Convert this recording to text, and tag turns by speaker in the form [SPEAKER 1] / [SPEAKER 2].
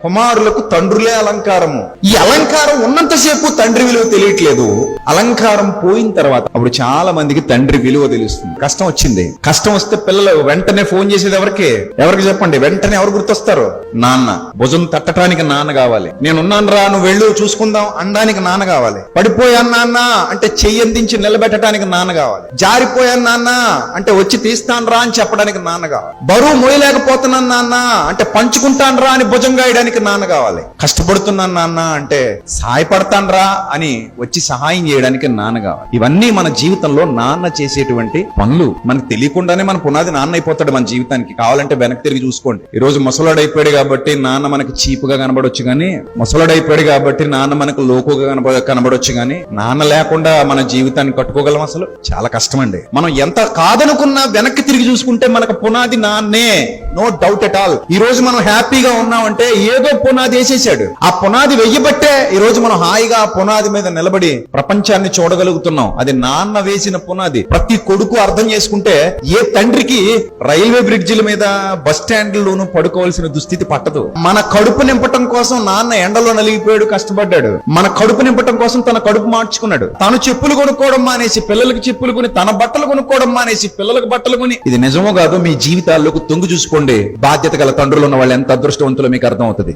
[SPEAKER 1] కుమారులకు తండ్రులే అలంకారము. ఈ అలంకారం ఉన్నంతసేపు తండ్రి విలువ తెలియట్లేదు. అలంకారం పోయిన తర్వాత అప్పుడు చాలా మందికి తండ్రి విలువ తెలుస్తుంది. కష్టం వచ్చింది, కష్టం వస్తే పిల్లలు వెంటనే ఫోన్ చేసేది ఎవరికి చెప్పండి? వెంటనే ఎవరు గుర్తొస్తారు? నాన్న. భుజం తట్టడానికి నాన్న కావాలి. నేనున్నాను రా, నువ్వు వెళ్ళు చూసుకుందాం అనడానికి నాన్న కావాలి. పడిపోయాను నాన్న అంటే చెయ్యి అందించి నిలబెట్టడానికి నాన్న కావాలి. జారిపోయాను నాన్న అంటే వచ్చి తీస్తాను రా అని చెప్పడానికి నాన్న కావాలి. బరువు మోయలేకపోతున్నాను నాన్న అంటే పంచుకుంటాను రా అని భుజం గాయడానికి నాన్న కావాలి. కష్టపడుతున్నాను నాన్న అంటే సహాయపడతాను రా అని వచ్చి సహాయం చేయడానికి నాన్న కావాలి. ఇవన్నీ మన జీవితంలో నాన్న చేసేటువంటి పనులు. మనకు తెలియకుండానే మన పునాది నాన్న అయిపోతాడు మన జీవితానికి. కావాలంటే వెనక్కి తిరిగి చూసుకోండి. ఈ రోజు ముసలాడైపోయాడు కాబట్టి నాన్న మనకి చీపుగా కనబడొచ్చు కానీ, ముసలాడైపోయాడు కాబట్టి నాన్న మనకు లోకుగా కనబడొచ్చు కానీ, నాన్న లేకుండా మన జీవితాన్ని కట్టుకోగలం? అసలు చాలా కష్టం అండి. మనం ఎంత కాదనుకున్నా వెనక్కి తిరిగి చూసుకుంటే మనకు పునాది నాన్నే, నో డౌట్ ఎట్ ఆల్. ఈ రోజు మనం హ్యాపీగా ఉన్నామంటే ఏదో పునాది వేసేసాడు. ఆ పునాది వెయ్యబట్టే ఈ రోజు మనం హాయిగా ఆ పునాది మీద నిలబడి ప్రపంచాన్ని చూడగలుగుతున్నాం. అది నాన్న వేసిన పునాది. ప్రతి కొడుకు అర్థం చేసుకుంటే ఏ తండ్రికి రైల్వే బ్రిడ్జిల మీద బస్ స్టాండ్లోనూ పడుకోవాల్సిన దుస్థితి పట్టదు. మన కడుపు నింపటం కోసం నాన్న ఎండలో నలిగిపోయాడు, కష్టపడ్డాడు. మన కడుపు నింపటం కోసం తన కడుపు మార్చుకున్నాడు. తను చెప్పులు కొనుక్కోవడం మానేసి పిల్లలకి చెప్పులు కొని, తన బట్టలు కొనుక్కోవడం మానేసి పిల్లలకు బట్టలు కొని. ఇది నిజమో కాదో మీ జీవితాల్లోకి తొంగి చూసుకోండి. బాధ్యత గల తండ్రులు ఉన్న వాళ్ళు ఎంత అదృష్టవంతులో మీకు అర్థం అవుతుంది.